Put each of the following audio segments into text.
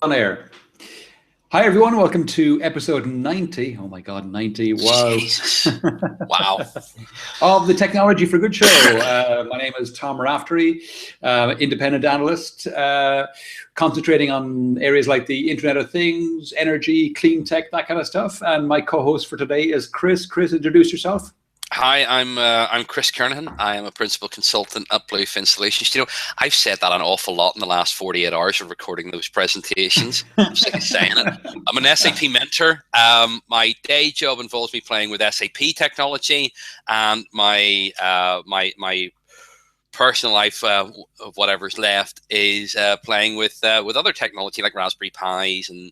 On air. Hi, everyone. Welcome to episode 90. Oh my God, 90. Wow. Jesus. Wow. Of the Technology for Good show. My name is Tom Raftery, independent analyst, concentrating on areas like the Internet of Things, energy, clean tech, that kind of stuff. And my co-host for today is Chris. Chris, introduce yourself. Hi, I'm Chris Kernahan. I am a principal consultant at Bluefin Solutions. You know, I've said that an awful lot in the last 48 hours of recording those presentations. I'm sick of saying it. I'm an SAP mentor. My day job involves me playing with SAP technology, and my personal life of whatever's left is playing with other technology like Raspberry Pis and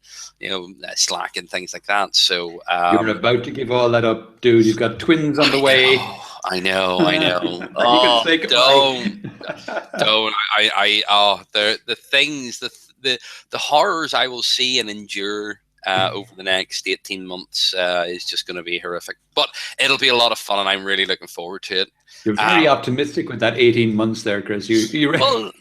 Slack and things like that. So you're about to give all that up, dude. You've got twins on the way. I know. You can say goodbye. Don't. The things, the horrors I will see and endure over the next 18 months is just going to be horrific. But it'll be a lot of fun, and I'm really looking forward to it. You're very optimistic with that 18 months there, Chris. No,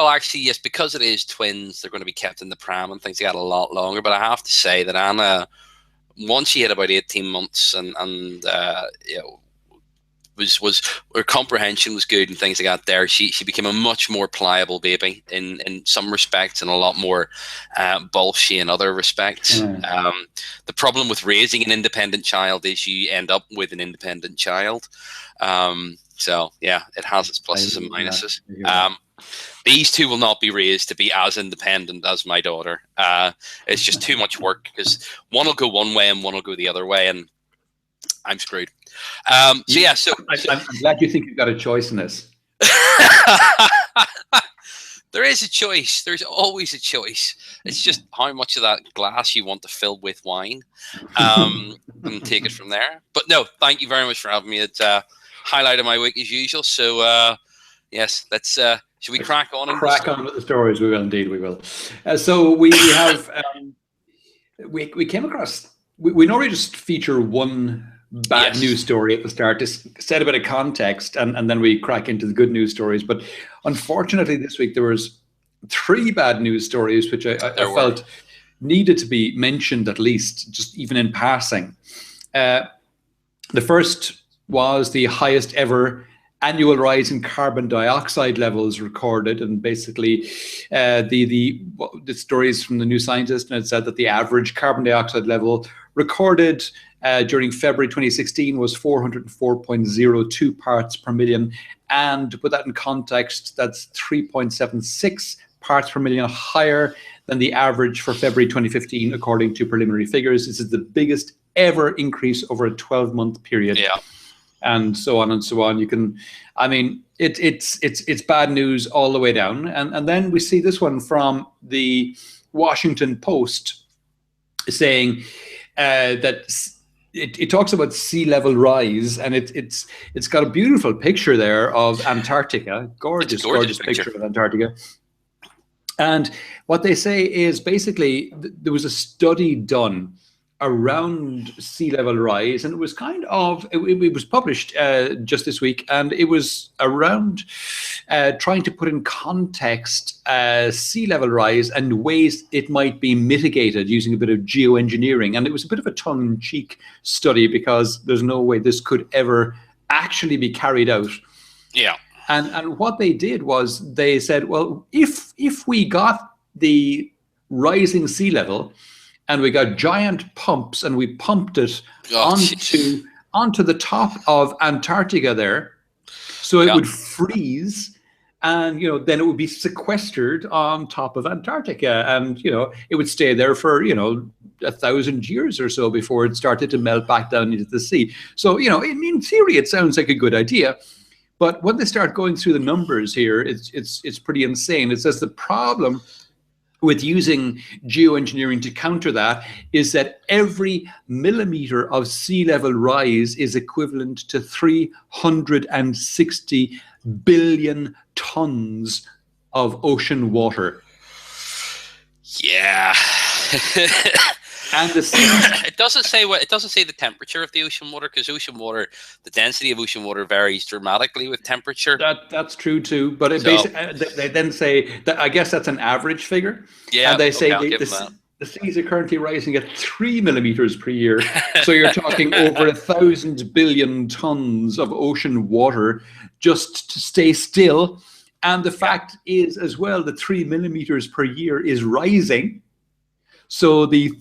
actually, yes, because it is twins, they're going to be kept in the pram and things got a lot longer. But I have to say that Anna, once she hit about 18 months and was her comprehension was good and things like that there, she became a much more pliable baby in some respects and a lot more bolshy in other respects. The problem with raising an independent child is you end up with an independent child. So yeah, it has its pluses and minuses. These two will not be raised to be as independent as my daughter. It's just too much work because one will go one way and one will go the other way, and I'm screwed. I'm glad you think you've got a choice in this. There is a choice. There's always a choice. It's just how much of that glass you want to fill with wine, and take it from there. But no, thank you very much for having me. It's highlight of my week as usual. So yes, let's. Should we crack on? Crack on with the stories. We will indeed. We will. So we have we came across. We normally just feature one bad news story at the start to set a bit of context, and then we crack into the good news stories. But unfortunately, this week there was 3 bad news stories, which I felt needed to be mentioned at least, just even in passing. The first was the highest ever annual rise in carbon dioxide levels recorded, and basically the stories from the New Scientist, and it said that the average carbon dioxide level recorded during February 2016 was 404.02 parts per million, and to put that in context, that's 3.76 parts per million higher than the average for February 2015, according to preliminary figures. This is the biggest ever increase over a 12-month period. Yeah. And so on and so on. It's bad news all the way down. And then we see this one from the Washington Post saying that it talks about sea level rise, and it's got a beautiful picture there of Antarctica, gorgeous picture of Antarctica. And what they say is basically there was a study done around sea level rise, and it was it was published just this week, and it was around trying to put in context sea level rise and ways it might be mitigated using a bit of geoengineering. And it was a bit of a tongue-in-cheek study because there's no way this could ever actually be carried out. Yeah. And what they did was they said, well, if we got the rising sea level and we got giant pumps and we pumped it onto the top of Antarctica there, so it would freeze, and then it would be sequestered on top of Antarctica, and it would stay there for 1,000 years or so before it started to melt back down into the sea. So in theory it sounds like a good idea, but when they start going through the numbers here, it's pretty insane. It says the problem with using geoengineering to counter that is that every millimeter of sea level rise is equivalent to 360 billion tons of ocean water. Yeah. And the seas. It doesn't say what. It doesn't say the temperature of the ocean water, because ocean water, the density of ocean water varies dramatically with temperature. That's true too. But it they then say that, I guess that's an average figure. Yeah. And they say I'll give them that. the seas are currently rising at 3 millimeters per year. So you're talking over 1,000 billion tons of ocean water just to stay still. And the fact is as well that 3 millimeters per year is rising. So the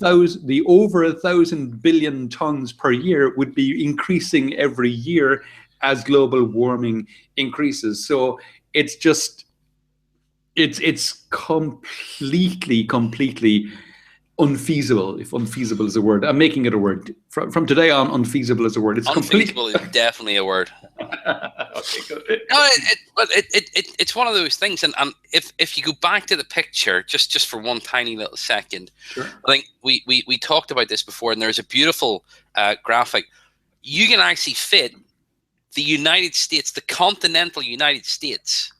over 1,000 billion tons per year would be increasing every year as global warming increases. So it's just, it's completely unfeasible, if unfeasible is a word. I'm making it a word. From today on, unfeasible is a word. It's unfeasible is definitely a word. Okay, good. No, it's one of those things. And if you go back to the picture, just for one tiny little second, sure. I think we talked about this before, and there's a beautiful graphic. You can actually fit the United States, the continental United States,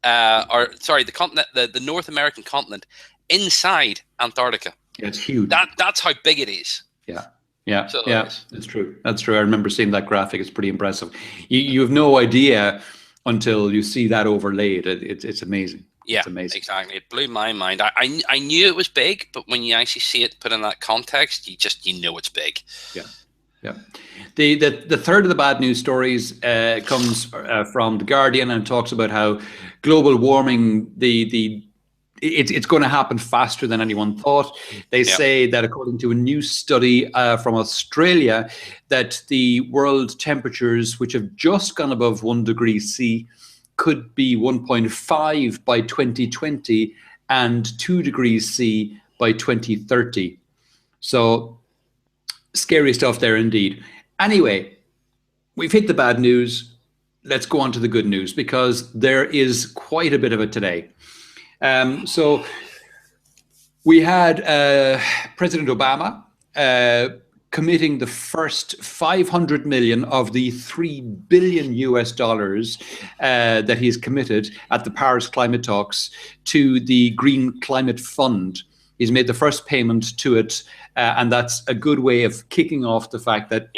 the North American continent, inside Antarctica. Yeah, it's huge. That's how big it is. Yeah, it's true. That's true. I remember seeing that graphic. It's pretty impressive. You have no idea until you see that overlaid. It's amazing. Yeah, it's amazing. Exactly. It blew my mind. I knew it was big, but when you actually see it put in that context, you know it's big. Yeah. The third of the bad news stories comes from The Guardian, and talks about how global warming, it's going to happen faster than anyone thought. They say that according to a new study from Australia, that the world temperatures, which have just gone above 1 degree C, could be 1.5 by 2020 and 2 degrees C by 2030. So scary stuff there indeed. Anyway, we've hit the bad news. Let's go on to the good news, because there is quite a bit of it today. So we had President Obama committing the first 500 million of the $3 billion that he's committed at the Paris climate talks to the Green Climate Fund. He's made the first payment to it, and that's a good way of kicking off the fact that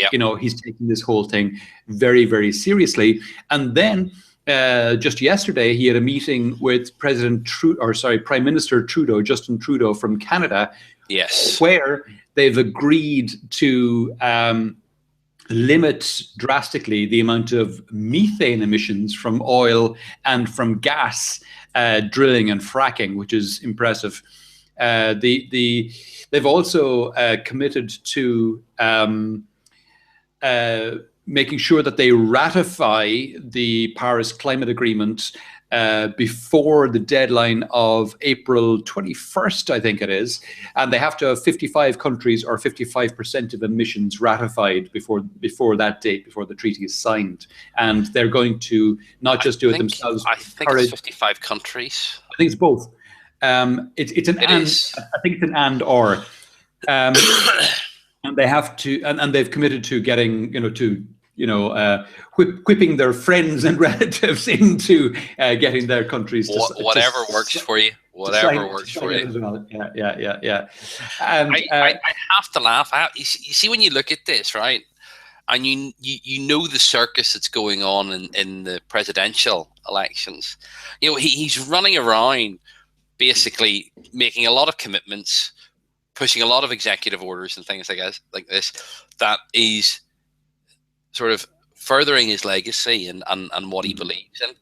he's taking this whole thing very, very seriously. And then just yesterday, he had a meeting with Prime Minister Trudeau, Justin Trudeau from Canada, where they've agreed to limit drastically the amount of methane emissions from oil and from gas drilling and fracking, which is impressive. They've also committed to making sure that they ratify the Paris Climate Agreement before the deadline of April 21st, I think it is. And they have to have 55 countries or 55% of emissions ratified before that date, before the treaty is signed. And they're going to not just do it themselves. I think it's 55 countries. I think it's both. It's an and. I think it's an and or. And they have to, and they've committed to getting, whipping their friends and relatives into getting their countries to whatever works for you. Whatever works for you. Yeah. And I have to laugh. You see, when you look at this, right, and you know the circus that's going on in the presidential elections. He's running around, basically making a lot of commitments, pushing a lot of executive orders and things like this, that is sort of furthering his legacy and what he believes in.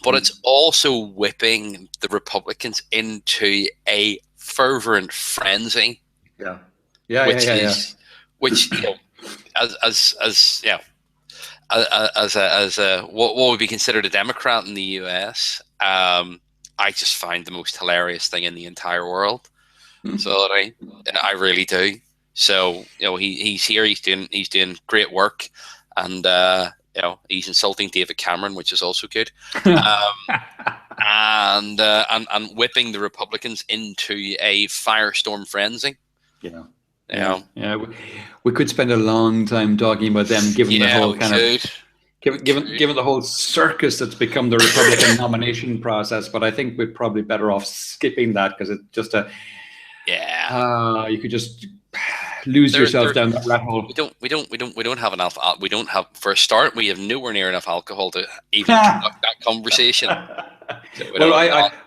But it's also whipping the Republicans into a fervent frenzy. Which as what would be considered a Democrat in the US, I just find the most hilarious thing in the entire world. So I really do. So he's here. He's doing great work, and he's insulting David Cameron, which is also good, and whipping the Republicans into a firestorm frenzy. We could spend a long time talking about them, given the whole given the whole circus that's become the Republican nomination process. But I think we're probably better off skipping that, because it's just you could just lose yourself down that rat hole. We don't have enough. We don't have, for a start, we have nowhere near enough alcohol to even conduct that conversation. So well,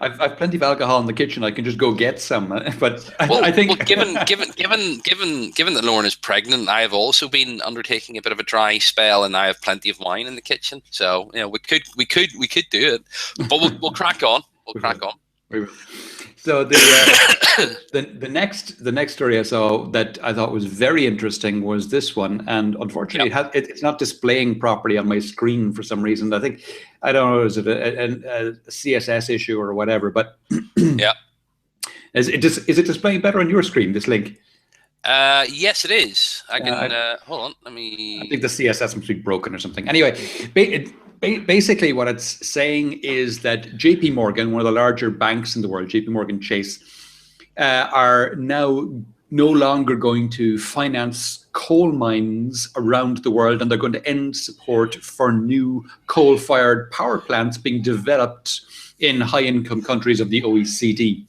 I've plenty of alcohol in the kitchen. I can just go get some. But I think, given that Lauren is pregnant, I have also been undertaking a bit of a dry spell, and I have plenty of wine in the kitchen. So we could do it, but we'll crack on. We'll crack on. So the next story I saw that I thought was very interesting was this one, and unfortunately it's not displaying properly on my screen for some reason. I don't know, is it a CSS issue or whatever? But yeah, is it displaying better on your screen, this link? Yes, it is. I can hold on. Let me. I think the CSS must be broken or something. Anyway, basically what it's saying is that JP Morgan, one of the larger banks in the world, JP Morgan Chase, are now no longer going to finance coal mines around the world, and they're going to end support for new coal-fired power plants being developed in high-income countries of the OECD.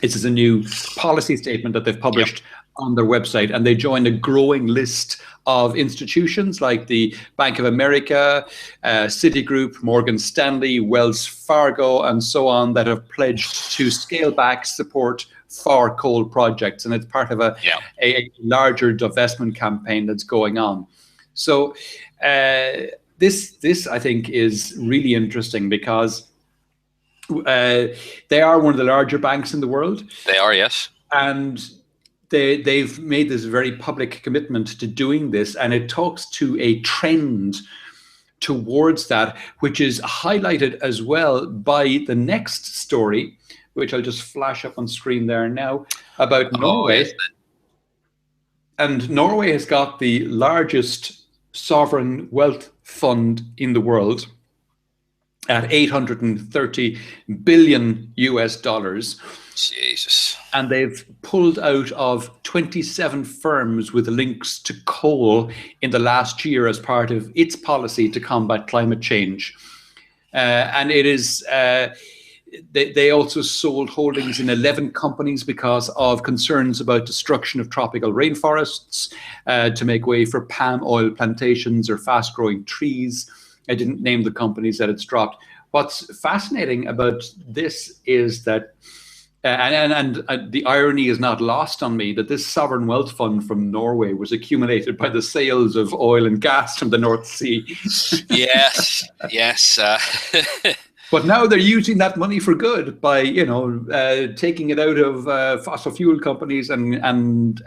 This is a new policy statement that they've published on their website, and they join a growing list of institutions like the Bank of America, Citigroup, Morgan Stanley, Wells Fargo, and so on, that have pledged to scale back support for coal projects, and it's part of a larger divestment campaign that's going on. So this I think is really interesting because they are one of the larger banks in the world. They are, yes, and they've made this very public commitment to doing this, and it talks to a trend towards that, which is highlighted as well by the next story, which I'll just flash up on screen there now, about Norway. Yes. And Norway has got the largest sovereign wealth fund in the world at $830 billion US. Jesus. And they've pulled out of 27 firms with links to coal in the last year as part of its policy to combat climate change. And it is, they also sold holdings in 11 companies because of concerns about destruction of tropical rainforests to make way for palm oil plantations or fast growing trees. I didn't name the companies that it's dropped. What's fascinating about this is that and the irony is not lost on me that this sovereign wealth fund from Norway was accumulated by the sales of oil and gas from the North Sea. Yes. But now they're using that money for good by, taking it out of fossil fuel companies and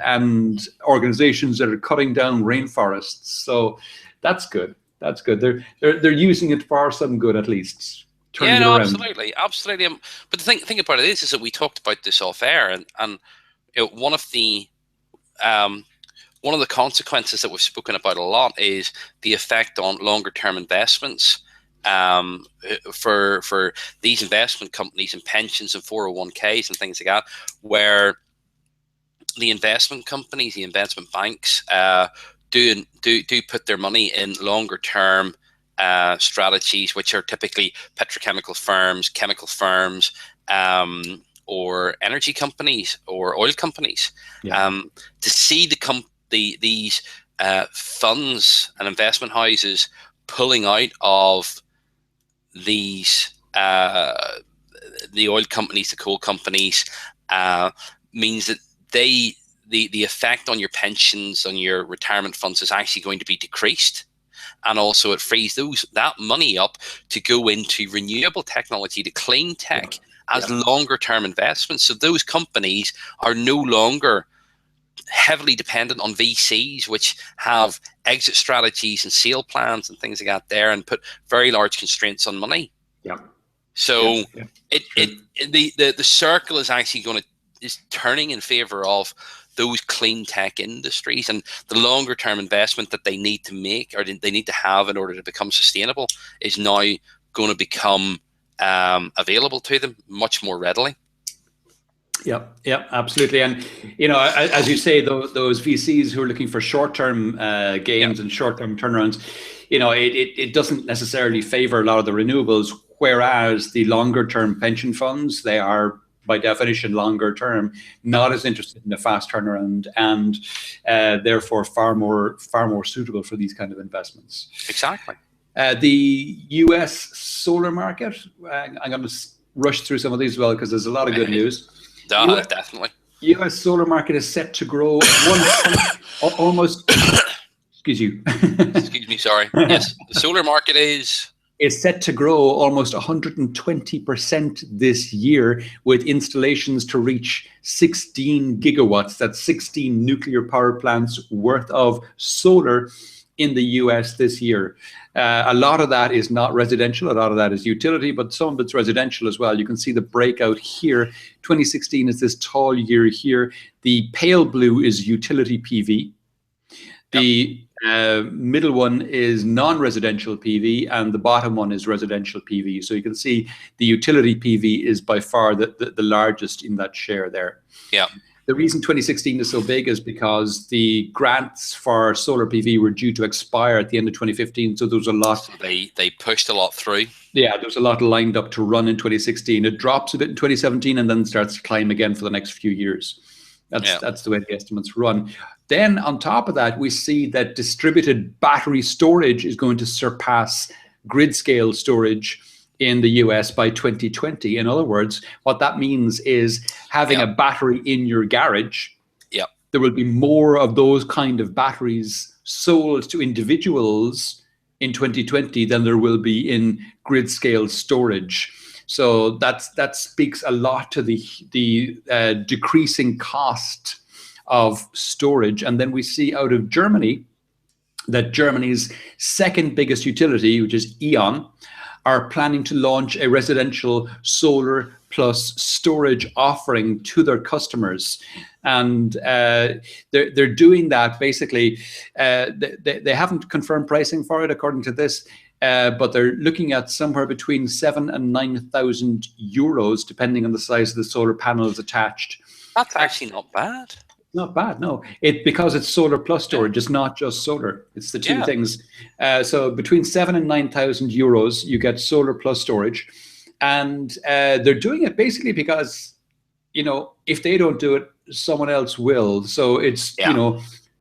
organizations that are cutting down rainforests. So that's good. That's good. They're using it for some good, at least. Absolutely. But the thing about it is that we talked about this off air, and one of the consequences that we've spoken about a lot is the effect on longer term investments for these investment companies and pensions and 401ks and things like that, where the investment companies, the investment banks, do put their money in longer term strategies, which are typically petrochemical firms, chemical firms, or energy companies or oil companies. To see these funds and investment houses pulling out of these the oil companies, the coal companies, means that the effect on your pensions, on your retirement funds, is actually going to be decreased. And also it frees that money up to go into renewable technology, to clean tech, as longer term investments. So those companies are no longer heavily dependent on VCs, which have exit strategies and sale plans and things like that there, and put very large constraints on money. So the circle is actually is turning in favor of those clean tech industries, and the longer term investment that they need to make, or they need to have in order to become sustainable, is now going to become available to them much more readily. Yeah, absolutely. And as you say, those VCs who are looking for short-term gains and short-term turnarounds, it doesn't necessarily favor a lot of the renewables, whereas the longer-term pension funds, they are by definition, longer term, not as interested in a fast turnaround, and therefore far more suitable for these kind of investments. Exactly. The US solar market, I'm going to rush through some of these as well because there's a lot of good news. Definitely. US solar market is set to grow almost. Excuse you. Excuse me, sorry. Yes, the solar market is set to grow almost 120% this year, with installations to reach 16 gigawatts. That's 16 nuclear power plants worth of solar in the US this year. A lot of that is not residential, a lot of that is utility, but some of it's residential as well. You can see the breakout here. 2016 is this tall year here. The pale blue is utility PV. The middle one is non-residential PV, and the bottom one is residential PV. So you can see the utility PV is by far the largest in that share there. Yeah. The reason 2016 is so big is because the grants for solar PV were due to expire at the end of 2015. So there was a lot. So they pushed a lot through. Yeah, there was a lot lined up to run in 2016. It drops a bit in 2017 and then starts to climb again for the next few years. That's the way the estimates run. Then on top of that, we see that distributed battery storage is going to surpass grid scale storage in the US by 2020. In other words, what that means is having a battery in your garage. Yeah. There will be more of those kind of batteries sold to individuals in 2020 than there will be in grid scale storage. So that speaks a lot to the decreasing cost of storage. And then we see out of Germany that Germany's second biggest utility, which is E.ON, are planning to launch a residential solar plus storage offering to their customers. And they're doing that basically. They haven't confirmed pricing for it according to this, but they're looking at somewhere between 7,000 and 9,000 euros, depending on the size of the solar panels attached. That's actually not bad. Not bad, no. Because it's solar plus storage. It's not just solar. It's the two things. So between 7,000 and 9,000 euros, you get solar plus storage, and they're doing it basically because, if they don't do it, someone else will. So it's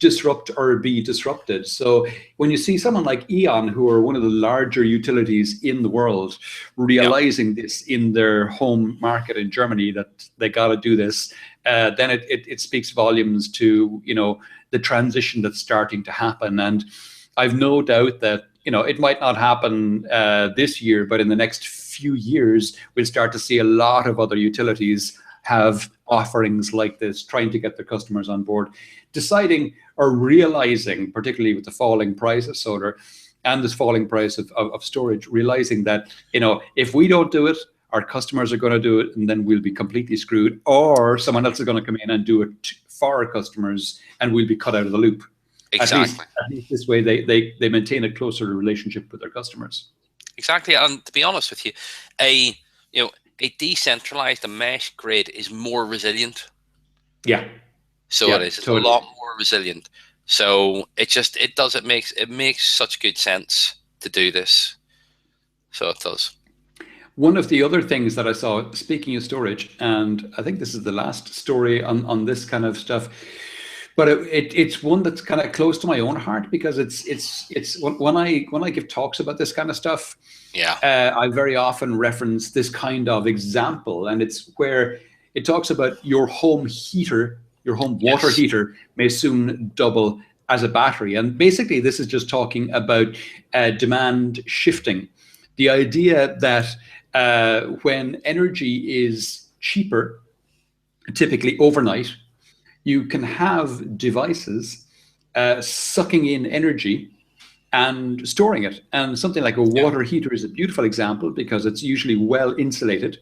disrupt or be disrupted. So when you see someone like E.ON, who are one of the larger utilities in the world, realizing this in their home market in Germany, that they got to do this, then it speaks volumes to the transition that's starting to happen. And I've no doubt that it might not happen this year, but in the next few years we'll start to see a lot of other utilities have offerings like this, trying to get their customers on board, deciding or realizing, particularly with the falling price of solar and this falling price of storage, realizing that if we don't do it, our customers are going to do it, and then we'll be completely screwed, or someone else is going to come in and do it for our customers, and we'll be cut out of the loop. Exactly. At least this way, they maintain a closer relationship with their customers. Exactly, and to be honest with you, a decentralized, mesh grid is more resilient. Yeah. So it is. It's totally. A lot more resilient. So it makes such good sense to do this. So it does. One of the other things that I saw, speaking of storage, and I think this is the last story on this kind of stuff, but it's one that's kind of close to my own heart, because it's when I give talks about this kind of stuff, I very often reference this kind of example, and it's where it talks about your home heater, your home water heater may soon double as a battery. And basically this is just talking about demand shifting. The idea that when energy is cheaper, typically overnight, you can have devices sucking in energy and storing it. And something like a water heater is a beautiful example, because it's usually well insulated.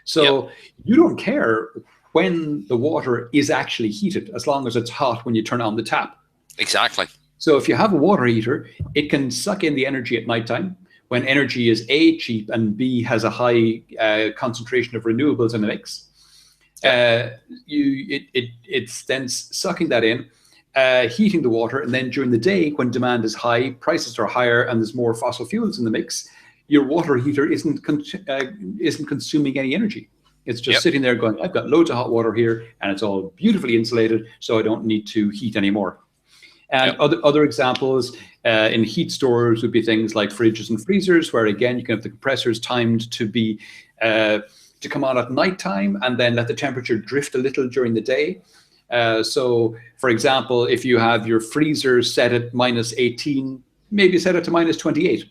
So you don't care when the water is actually heated, as long as it's hot when you turn on the tap. Exactly. So if you have a water heater, it can suck in the energy at nighttime, when energy is A, cheap, and B, has a high concentration of renewables in the mix. It's then sucking that in, heating the water, and then during the day, when demand is high, prices are higher, and there's more fossil fuels in the mix, your water heater isn't consuming any energy. It's just sitting there going, I've got loads of hot water here, and it's all beautifully insulated, so I don't need to heat anymore. And other examples in heat stores would be things like fridges and freezers, where again you can have the compressors timed to be to come on at nighttime and then let the temperature drift a little during the day. So, for example, if you have your freezer set at -18, maybe set it to -28.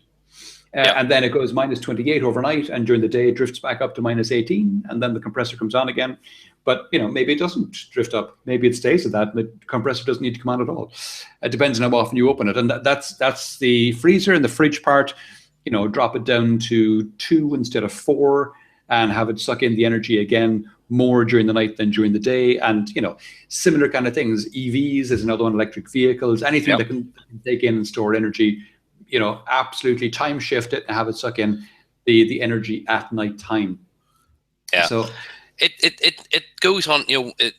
And then it goes -28 overnight, and during the day it drifts back up to -18, and then the compressor comes on again. But maybe it doesn't drift up. Maybe it stays at that, and the compressor doesn't need to come on at all. It depends on how often you open it, and that's the freezer. And the fridge part, drop it down to 2 instead of 4, and have it suck in the energy again more during the night than during the day. And similar kind of things. EVs is another one. Electric vehicles, anything that can take in and store energy. Absolutely time shift it and have it suck in the energy at night time. Yeah. So it goes on. The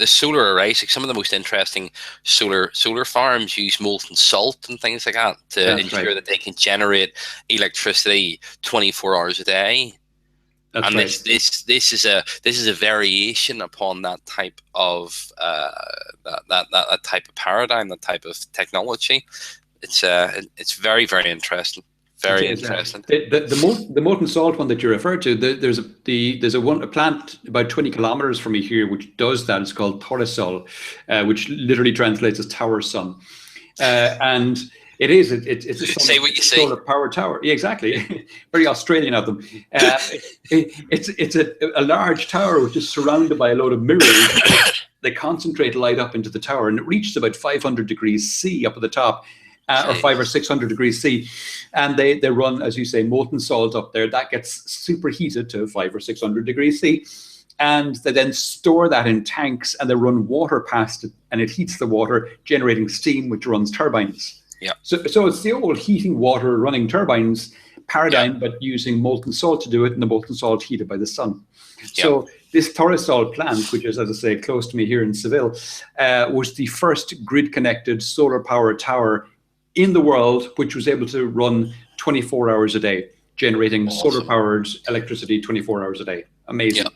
solar arrays, like some of the most interesting solar farms use molten salt and things like that to ensure that they can generate electricity 24 hours a day. That's right. This is a variation upon that type of that type of paradigm, that type of technology. It's very, very interesting. Very interesting. The molten salt one that you referred to, there's a plant about 20 kilometers from me here which does that. It's called Torresol, which literally translates as tower sun, and it's a solar power tower. Yeah, exactly. Very Australian of them. It's a large tower which is surrounded by a load of mirrors. They concentrate light up into the tower, and it reaches about 500 degrees C up at the top. Or 500 or 600 degrees C, and they run, as you say, molten salt up there. That gets superheated to 500 or 600 degrees C, and they then store that in tanks, and they run water past it, and it heats the water, generating steam, which runs turbines. Yeah. So it's the old heating water, running turbines paradigm, but using molten salt to do it, and the molten salt heated by the sun. Yeah. So this Torresol plant, which is, as I say, close to me here in Seville, was the first grid-connected solar power tower in the world, which was able to run 24 hours a day, generating solar-powered electricity 24 hours a day. Amazing. Yeah,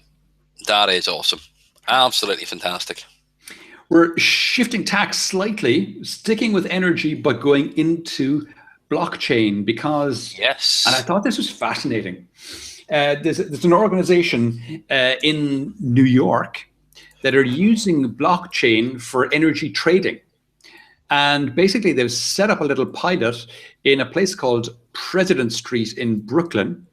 that is awesome. Absolutely fantastic. We're shifting tack slightly, sticking with energy, but going into blockchain because, and I thought this was fascinating. There's an organization in New York that are using blockchain for energy trading. And basically, they've set up a little pilot in a place called President Street in Brooklyn,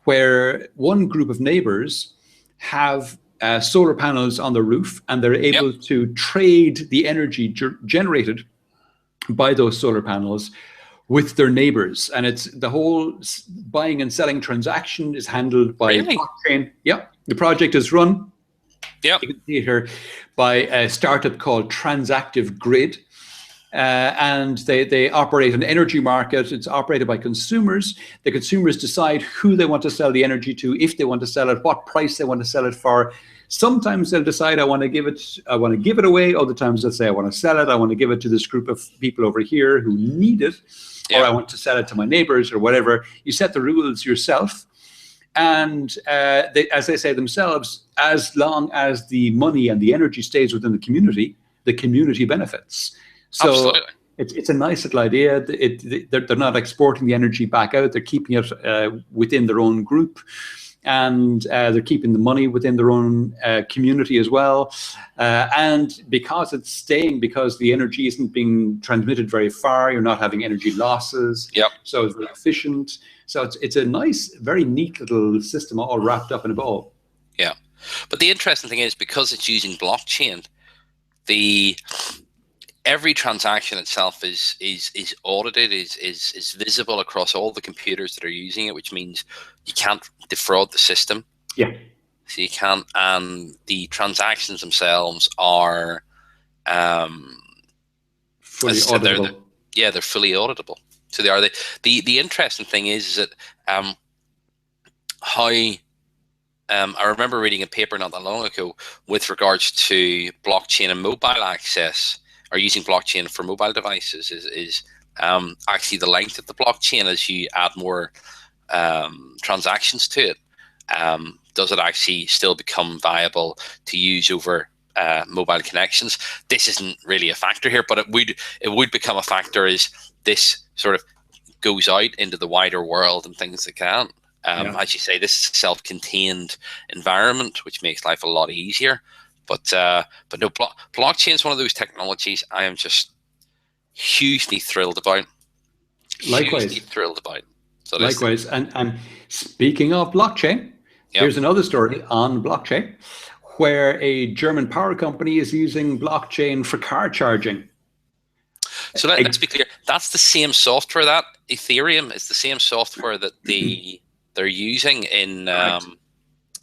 where one group of neighbors have solar panels on the roof, and they're able to trade the energy generated by those solar panels with their neighbors. And it's the whole buying and selling transaction is handled by blockchain. Yep, the project is run. Yep. You can see it here by a startup called Transactive Grid. And they operate an energy market. It's operated by consumers. The consumers decide who they want to sell the energy to, if they want to sell it, what price they want to sell it for. Sometimes they'll decide I want to give it away. Other times they'll say I want to sell it. I want to give it to this group of people over here who need it, or I want to sell it to my neighbors or whatever. You set the rules yourself. And as they say themselves, as long as the money and the energy stays within the community benefits. So absolutely. It's a nice little idea. They're not exporting the energy back out. They're keeping it within their own group, and they're keeping the money within their own community as well. And because it's staying, because the energy isn't being transmitted very far, you're not having energy losses. Yep. So it's very efficient. So it's a nice, very neat little system all wrapped up in a ball. Yeah. But the interesting thing is, because it's using blockchain, every transaction itself is audited, is visible across all the computers that are using it, which means you can't defraud the system. Yeah. So you can't, and the transactions themselves are fully auditable. They're fully auditable. So they are. The interesting thing is that how I remember reading a paper not that long ago with regards to blockchain and mobile access, or using blockchain for mobile devices, is actually the length of the blockchain as you add more transactions to it. does it actually still become viable to use over mobile connections? This isn't really a factor here, but it would become a factor as this sort of goes out into the wider world and things like that. As you say, this is a self-contained environment, which makes life a lot easier. But no, blockchain is one of those technologies I am just hugely thrilled about. Likewise. Hugely thrilled about. So likewise. And speaking of blockchain, here's another story on blockchain, where a German power company is using blockchain for car charging. So let's be clear. That's the same software. That Ethereum is the same software that they're using in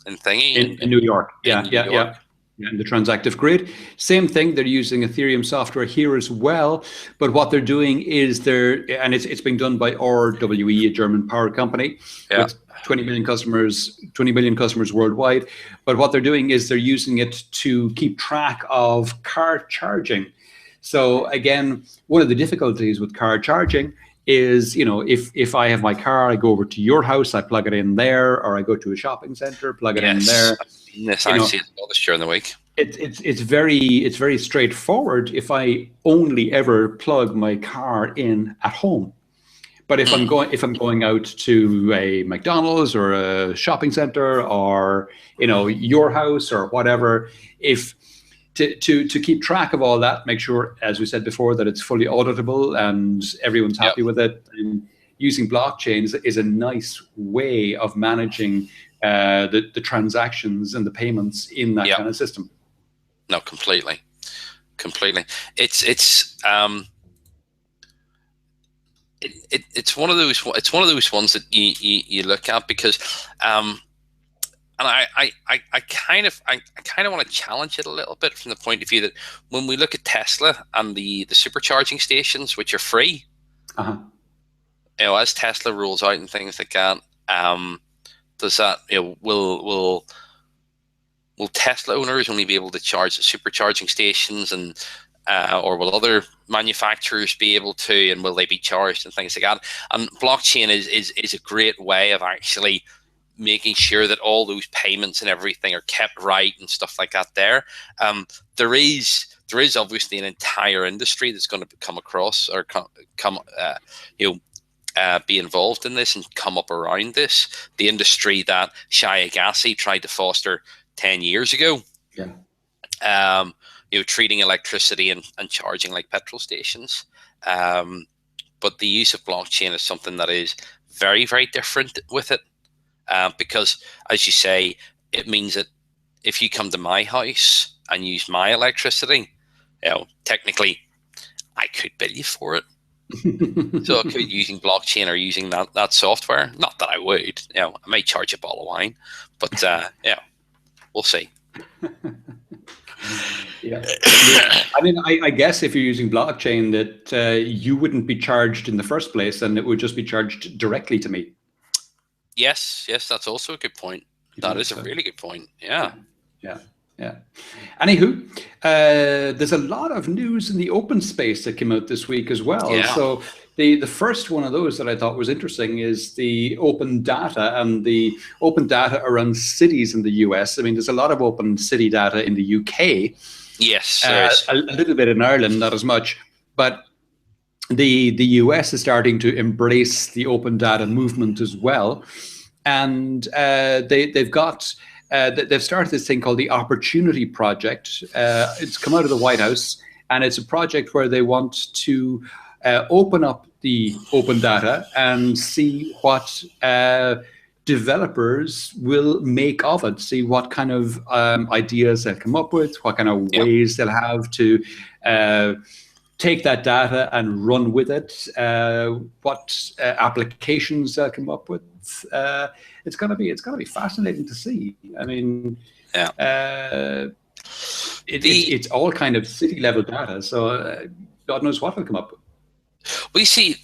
thingy in New York. In New York. In the transactive grid. Same thing. They're using Ethereum software here as well. But what they're doing is and it's being done by RWE, a German power company, with 20 million customers worldwide. But what they're doing is they're using it to keep track of car charging. So again, one of the difficulties with car charging is, if I have my car, I go over to your house, I plug it in there, or I go to a shopping center, plug it in there. Yes, I see all this during the week. It's very straightforward if I only ever plug my car in at home. But if I'm going out to a McDonald's or a shopping center or your house or whatever, to keep track of all that, make sure, as we said before, that it's fully auditable and everyone's happy with it. And using blockchain is a nice way of managing the transactions and the payments in that kind of system. No, completely. It's one of those ones that you look at because and I kind of want to challenge it a little bit from the point of view that when we look at Tesla and the supercharging stations, which are free, as Tesla rolls out and things like that, does that will Tesla owners only be able to charge at supercharging stations, and or will other manufacturers be able to, and will they be charged and things like that? And blockchain is a great way of actually making sure that all those payments and everything are kept right and stuff like that. There is obviously an entire industry that's going to come across or be involved in this and come up around this. The industry that Shai Agassi tried to foster 10 years ago. Treating electricity and charging like petrol stations. But the use of blockchain is something that is very, very different with it. Because, as you say, it means that if you come to my house and use my electricity, technically, I could bill you for it. So I could, using blockchain or using that software. Not that I would. I might charge a bottle of wine, but we'll see. I mean, I guess if you're using blockchain, that you wouldn't be charged in the first place, and it would just be charged directly to me. Yes, that's also a good point. That is a really good point. Yeah. Anywho, there's a lot of news in the open space that came out this week as well. So the first one of those that I thought was interesting is the open data and the open data around cities in the US. I mean, there's a lot of open city data in the UK. Yes, a little bit in Ireland, not as much, but the US is starting to embrace the open data movement as well, and they've started this thing called the Opportunity Project. It's come out of the White House, and it's a project where they want to open up the open data and see what developers will make of it, see what kind of ideas they'll come up with, what kind of ways they'll have to take that data and run with it, what applications they'll come up with. It's gonna be fascinating to see. I mean, it's all kind of city level data, so God knows what will come up with. We see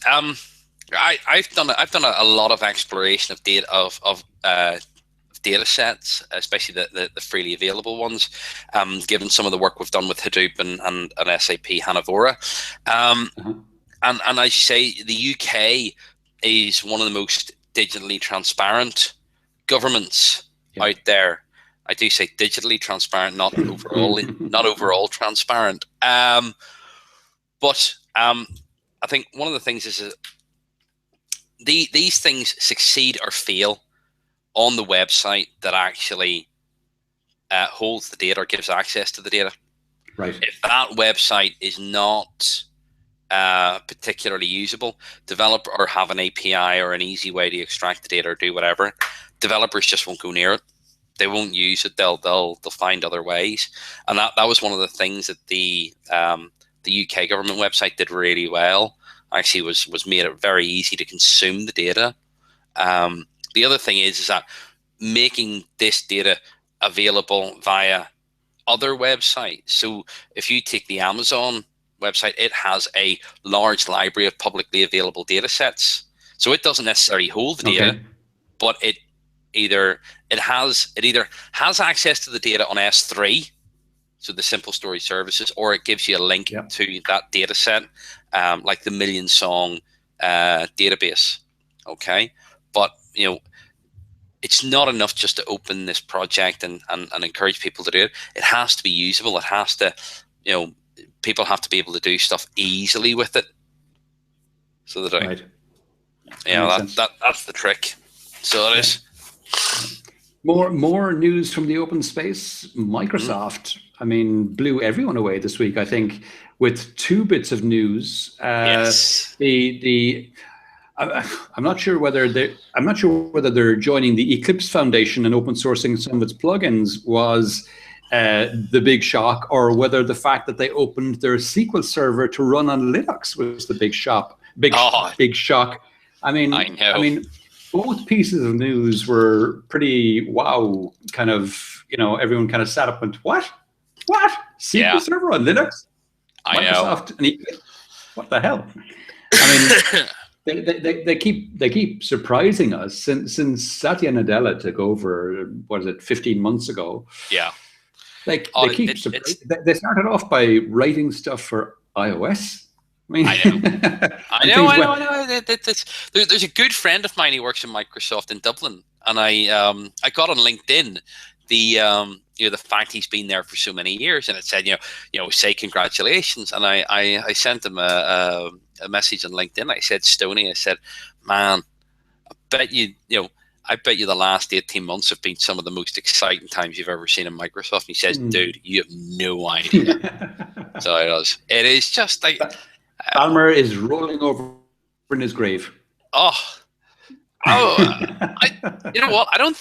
I've done a lot of exploration of data of data sets, especially the freely available ones, given some of the work we've done with Hadoop and SAP Hanavora. And as you say, the UK is one of the most digitally transparent governments out there. I do say digitally transparent, not overall transparent. But I think one of the things is that these things succeed or fail on the website that actually holds the data or gives access to the data. Right. If that website is not particularly usable, developer or have an API or an easy way to extract the data or do whatever, developers just won't go near it. They won't use it. They'll find other ways. And that was one of the things that the UK government website did really well. Actually, was made it very easy to consume the data. The other thing is that making this data available via other websites. So if you take the Amazon website, it has a large library of publicly available data sets. So it doesn't necessarily hold the data, but it either has access to the data on S3, so the simple storage services, or it gives you a link to that data set, like the Million Song database. Okay, but it's not enough just to open this project and encourage people to do it. It has to be usable. It has to, people have to be able to do stuff easily with it. So that that's the trick. So it is. More news from the open space. Microsoft, I mean, blew everyone away this week, I think, with two bits of news. Yes. I'm not sure whether they're joining the Eclipse Foundation and open sourcing some of its plugins was the big shock, or whether the fact that they opened their SQL server to run on Linux was the big shock. Big shock. I mean, both pieces of news were pretty wow. Kind of, everyone kind of sat up and what? SQL server on Linux? Microsoft and Eclipse? What the hell? I mean, they keep surprising us since Satya Nadella took over. What is it, 15 months ago? Yeah. They keep surprising. They started off by writing stuff for iOS. I know. There's a good friend of mine who works in Microsoft in Dublin, and I got on LinkedIn the fact he's been there for so many years, and it said say congratulations, and I sent him a message on LinkedIn. I said, Stoney, I said, man, I bet you the last 18 months have been some of the most exciting times you've ever seen in Microsoft. And he says, dude, you have no idea. So it is just like Palmer is rolling over in his grave. You know what? I don't.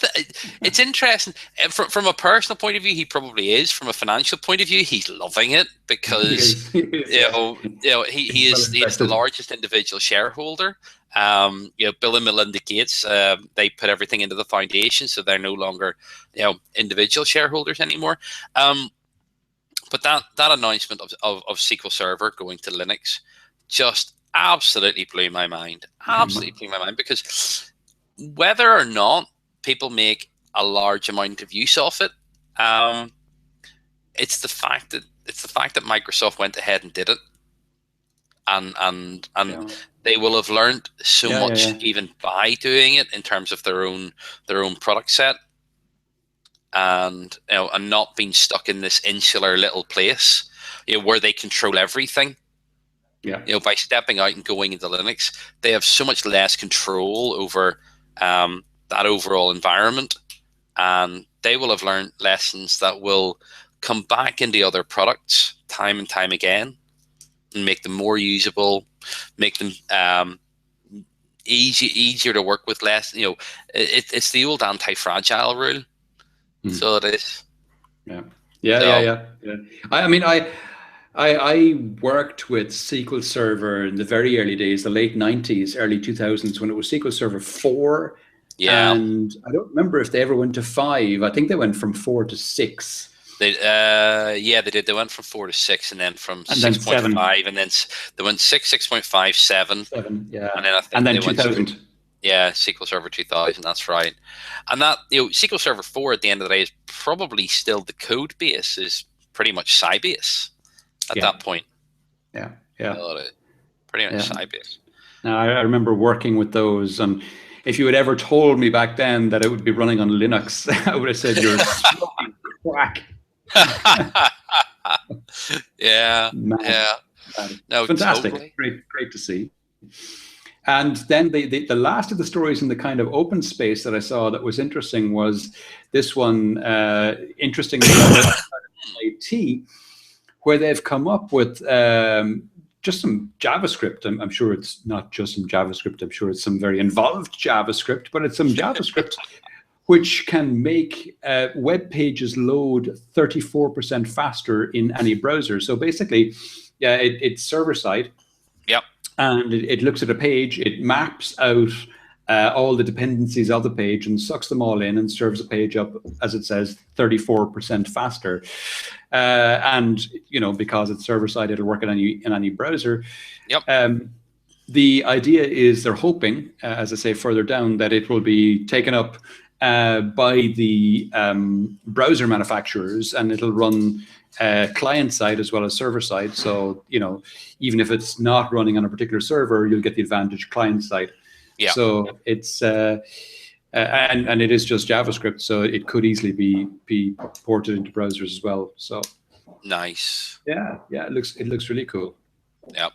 It's interesting from a personal point of view. He probably is. From a financial point of view, he's loving it because he is the largest individual shareholder. Bill and Melinda Gates, they put everything into the foundation, so they're no longer individual shareholders anymore. But that announcement of SQL Server going to Linux just absolutely blew my mind. Absolutely blew my mind, because whether or not people make a large amount of use of it, it's the fact that Microsoft went ahead and did it, and they will have learned so much even by doing it in terms of their own product set, and and not being stuck in this insular little place where they control everything. By stepping out and going into Linux, they have so much less control over that overall environment, and they will have learned lessons that will come back into other products time and time again, and make them more usable, make them easier to work with. Less, it's the old anti-fragile rule. So it is. Yeah. I mean, I worked with SQL Server in the very early days, the late 90s, early 2000s, when it was SQL Server 4. Yeah. And I don't remember if they ever went to 5. I think they went from 4 to 6. They did. They went from 4 to 6, and then from 6.5, and then they went 6, 6.5, 7. 7, yeah. And then they 2000. Went SQL Server 2000. That's right. And that SQL Server 4 at the end of the day is probably still the code base is pretty much Sybase at that point. Pretty much Sybase. Now I remember working with those, and if you had ever told me back then that it would be running on Linux, I would have said you're smoking crack. Yeah, Man, yeah. No, fantastic. totally. Great to see. And then the last of the stories in the kind of open space that I saw that was interesting was this one, interestingly, IT, where they've come up with just some JavaScript. I'm sure it's not just some JavaScript. I'm sure it's some very involved JavaScript, but it's some JavaScript which can make web pages load 34% faster in any browser. So basically, yeah, it's server side. Yep. And it looks at a page, it maps out all the dependencies of the page and sucks them all in and serves the page up, as it says, 34% faster. And because it's server side, it'll work in any browser. Yep. The idea is they're hoping, as I say further down, that it will be taken up by the browser manufacturers, and it'll run client side as well as server side. So even if it's not running on a particular server, you'll get the advantage client side. Yeah. So it's and it is just JavaScript, so it could easily be ported into browsers as well. So nice. Yeah, it looks really cool. Yep.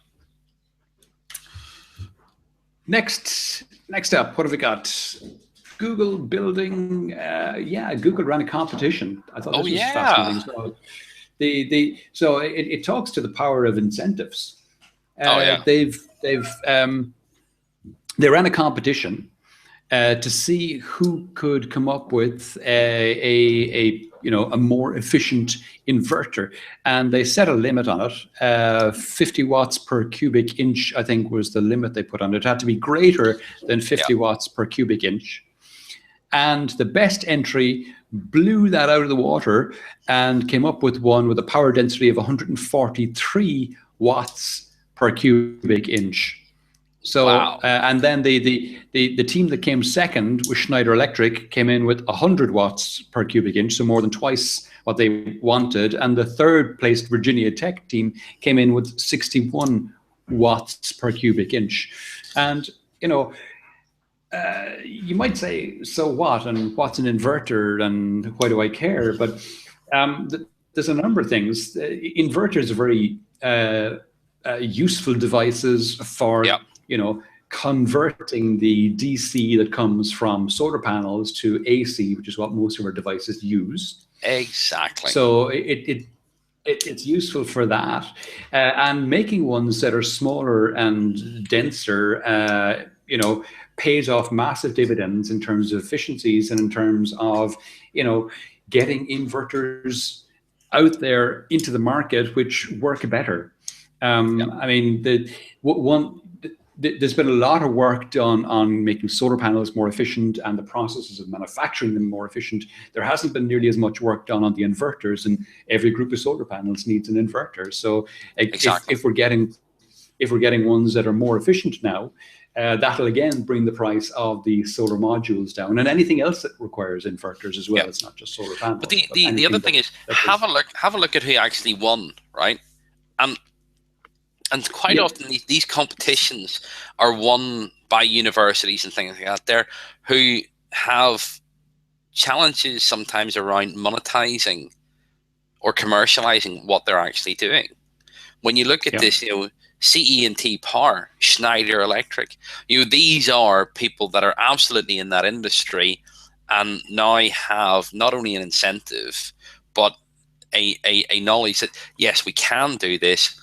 Next up, what have we got? Google building. Google ran a competition. I thought this was fascinating. So it talks to the power of incentives. They ran a competition to see who could come up with a more efficient inverter, and they set a limit on it. 50 watts per cubic inch, I think, was the limit they put on it. It had to be greater than 50 watts per cubic inch. And the best entry blew that out of the water and came up with one with a power density of 143 watts per cubic inch. So, wow. And then the team that came second was Schneider Electric, came in with 100 watts per cubic inch, so more than twice what they wanted. And the third placed Virginia Tech team came in with 61 watts per cubic inch. And, you might say, so what? And what's an inverter? And why do I care? But there's a number of things. Inverters are very useful devices for, converting the DC that comes from solar panels to AC, which is what most of our devices use. Exactly. So it's useful for that. And making ones that are smaller and denser, pays off massive dividends in terms of efficiencies and in terms of, getting inverters out there into the market which work better. I mean, there's been a lot of work done on making solar panels more efficient and the processes of manufacturing them more efficient. There hasn't been nearly as much work done on the inverters, and every group of solar panels needs an inverter. So if we're getting ones that are more efficient now, that'll again bring the price of the solar modules down, and anything else that requires inverters as well. It's not just solar panels. But the other thing is, have a look at who actually won, right? And quite often these competitions are won by universities and things like that there, who have challenges sometimes around monetizing or commercializing what they're actually doing. When you look at this, CE&T Power, Schneider Electric, these are people that are absolutely in that industry and now have not only an incentive, but a knowledge that, yes, we can do this.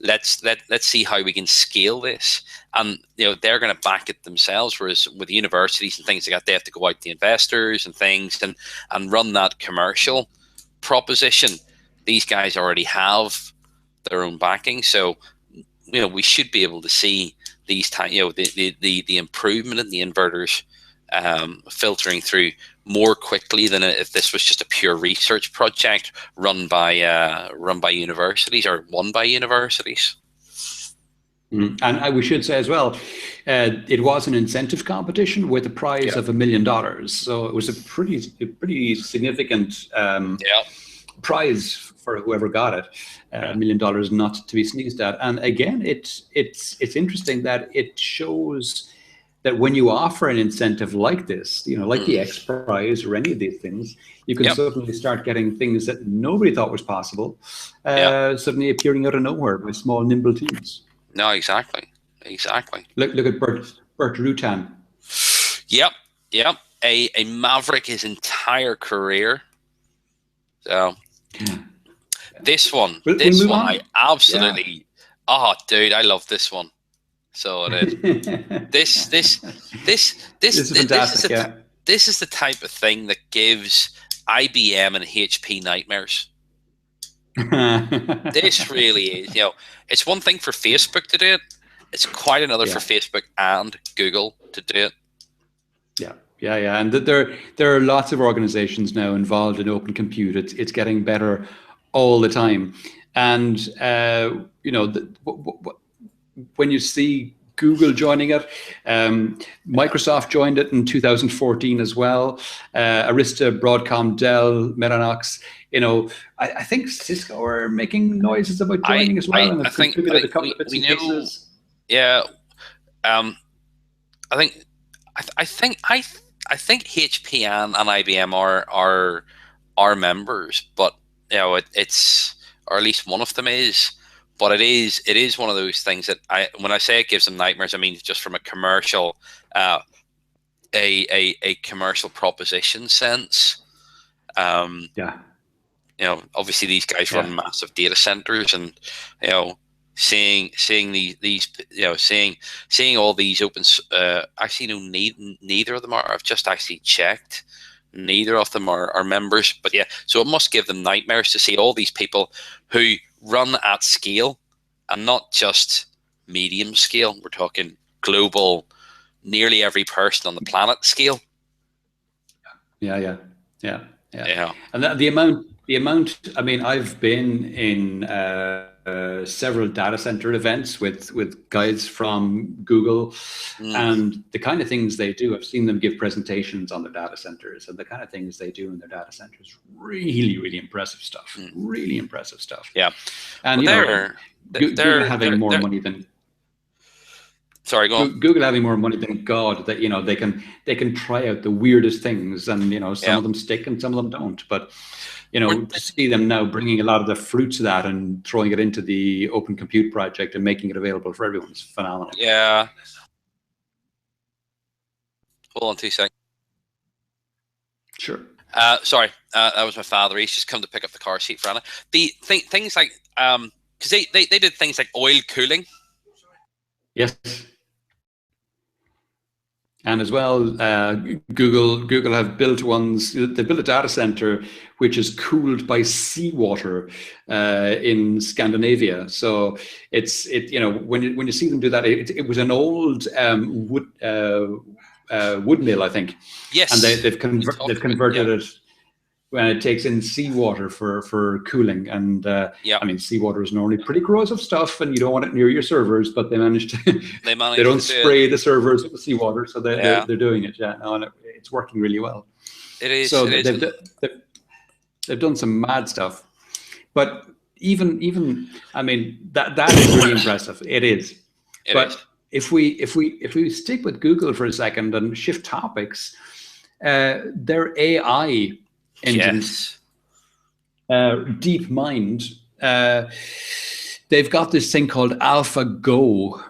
Let's see how we can scale this. And they're going to back it themselves, whereas with universities and things like that, they have to go out to investors and things and run that commercial proposition. These guys already have their own backing, so we should be able to see these the improvement in the inverters filtering through more quickly than if this was just a pure research project run by universities or won by universities. And we should say as well, it was an incentive competition with a prize of $1 million. So it was a pretty significant prize for whoever got it. $1 million not to be sneezed at. And again, it's interesting that it shows that when you offer an incentive like this, like the X Prize or any of these things, you can suddenly start getting things that nobody thought was possible, suddenly appearing out of nowhere by small, nimble teams. No, exactly. Look at Bert Rutan. Yep. A maverick his entire career. So this one, I absolutely. Oh, dude, I love this one. So it is. This is fantastic. This is the type of thing that gives IBM and HP nightmares. This really is. It's one thing for Facebook to do it. It's quite another for Facebook and Google to do it. Yeah, and there are lots of organizations now involved in open compute. It's getting better all the time, and when you see Google joining it, Microsoft joined it in 2014 as well. Arista, Broadcom, Dell, Mellanox. I think Cisco are making noises about joining as well, and have contributed a couple of bits and pieces. Yeah, I think HP and IBM are members, but it's, or at least one of them is. But it is one of those things that when I say it gives them nightmares, I mean just from a commercial a commercial proposition sense. Obviously these guys run massive data centers, and seeing these seeing all these open. Actually, no, neither of them are. I've just actually checked. Neither of them are members, but so it must give them nightmares to see all these people who run at scale, and not just medium scale. We're talking global, nearly every person on the planet scale. Yeah. And the amount. I mean, I've been in several data center events with guys from Google, and the kind of things they do. I've seen them give presentations on their data centers, and the kind of things they do in their data centers, really, really impressive stuff. Really impressive stuff. Yeah, and Google having more money than. Sorry, go on. Google having more money than God, that they can try out the weirdest things, and some of them stick and some of them don't. But to see them now bringing a lot of the fruits of that and throwing it into the Open Compute project and making it available for everyone is phenomenal. Yeah. Hold on 2 seconds. Sure. Sorry, that was my father. He's just come to pick up the car seat for Anna. The things like because they did things like oil cooling. Yes. And as well, Google have built ones. They built a data center which is cooled by seawater in Scandinavia. So when you see them do that, it was an old wood mill, I think. Yes. And they've converted it when it takes in seawater for cooling. And I mean, seawater is normally pretty corrosive stuff, and you don't want it near your servers. But they managed to. They don't spray the servers with seawater, so they're doing it. Yeah, no, and it's working really well. It is. So they've done some mad stuff, but even I mean that is really impressive. It is. If we stick with Google for a second and shift topics, their AI engines, DeepMind, they've got this thing called AlphaGo,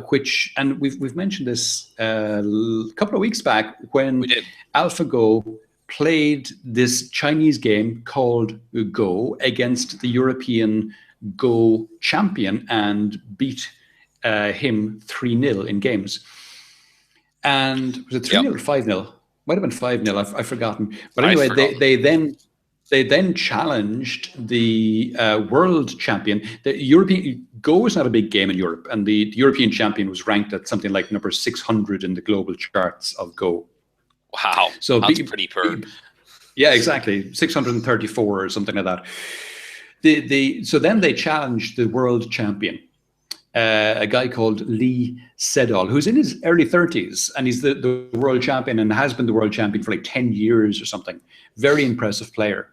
which, and we've mentioned this a couple of weeks back when AlphaGo played this Chinese game called Go against the European Go champion and beat him 3-0 in games. And was it 3-0 or 5-0? Might have been 5-0. I've forgotten. But anyway, they then challenged the world champion. The European Go is not a big game in Europe, and the European champion was ranked at something like number 600 in the global charts of Go. Wow, so that's pretty poor. Yeah, exactly, 634 or something like that. So then they challenged the world champion, a guy called Lee Sedol, who's in his early 30s, and he's the world champion and has been the world champion for like 10 years or something. Very impressive player.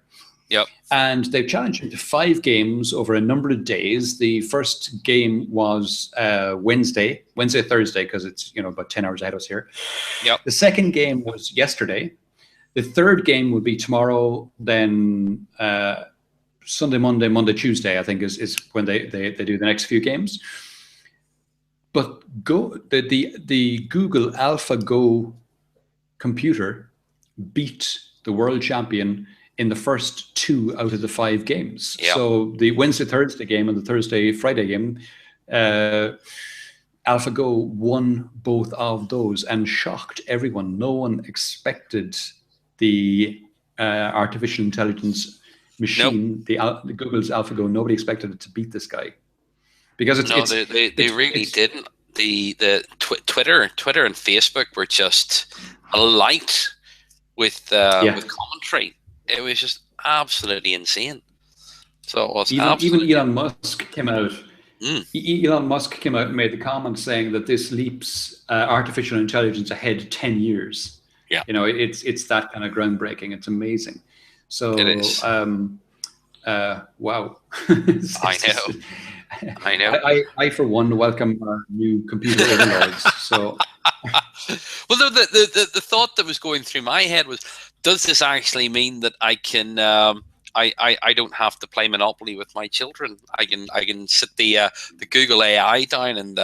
Yep. And they've challenged him to 5 games over a number of days. The first game was Wednesday, Thursday, because it's about 10 hours ahead of us here. Yep. The second game was yesterday. The third game would be tomorrow. Then Sunday, Monday, Tuesday, I think is when they do the next few games. But the Google AlphaGo computer beat the world champion in the first 2 out of the 5 games. Yep. So the Wednesday, Thursday game and the Thursday, Friday game, AlphaGo won both of those and shocked everyone. No one expected the artificial intelligence machine, the Google's AlphaGo. Nobody expected it to beat this guy, because they really didn't. The Twitter and Facebook were just alight with commentary. It was just absolutely insane. So it was even Elon Musk came out. Elon Musk came out and made the comment saying that this leaps artificial intelligence ahead 10 years. Yeah, it's that kind of groundbreaking. It's amazing. So it is. Wow. I know. I for one welcome our new computer overlords. So, well, the thought that was going through my head was, does this actually mean that I can? I don't have to play Monopoly with my children. I can sit the Google AI down and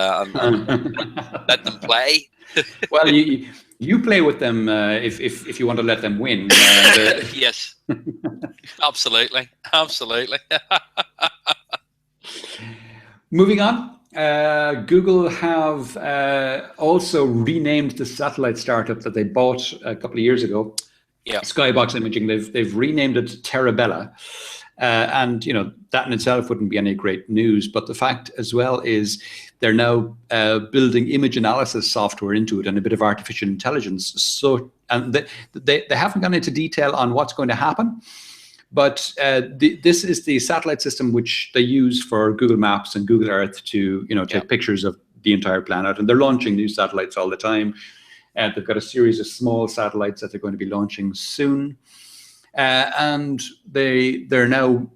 let them play. Well, you play with them if you want to let them win. Yes, absolutely. Moving on, Google have also renamed the satellite startup that they bought a couple of years ago. Yeah, Skybox Imaging. They've renamed it Terra Bella, and that in itself wouldn't be any great news. But the fact as well is they're now building image analysis software into it and a bit of artificial intelligence. So, and they haven't gone into detail on what's going to happen. But this is the satellite system which they use for Google Maps and Google Earth to take pictures of the entire planet. And they're launching new satellites all the time. They've got a series of small satellites that they're going to be launching soon, and they're now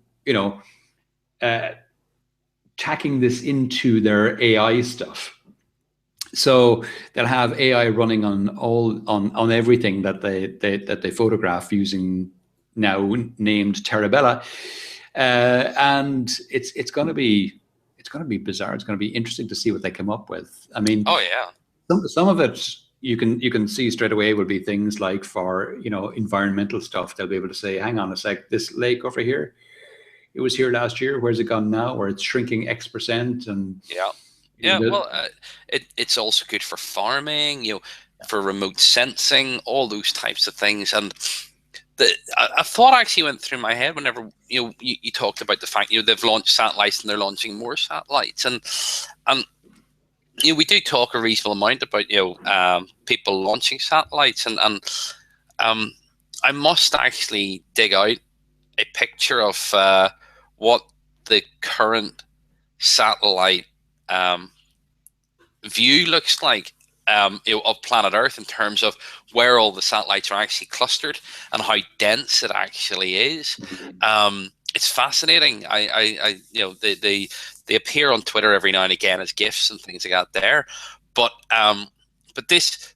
tacking this into their AI stuff. So they'll have AI running on everything that they photograph using now named Terra Bella, and it's going to be bizarre. It's going to be interesting to see what they come up with. I mean, oh yeah, some of it. You can see straight away will be things like for environmental stuff. They'll be able to say, hang on a sec, this lake over here, it was here last year. Where's it gone now? Or it's shrinking X%. And well, it's also good for farming, for remote sensing, all those types of things. And a thought actually went through my head whenever you talked about the fact they've launched satellites and they're launching more satellites, and we do talk a reasonable amount about people launching satellites, and I must actually dig out a picture of what the current satellite view looks like of planet Earth in terms of where all the satellites are actually clustered and how dense it actually is. It's fascinating. They appear on Twitter every now and again as GIFs and things like that there, but this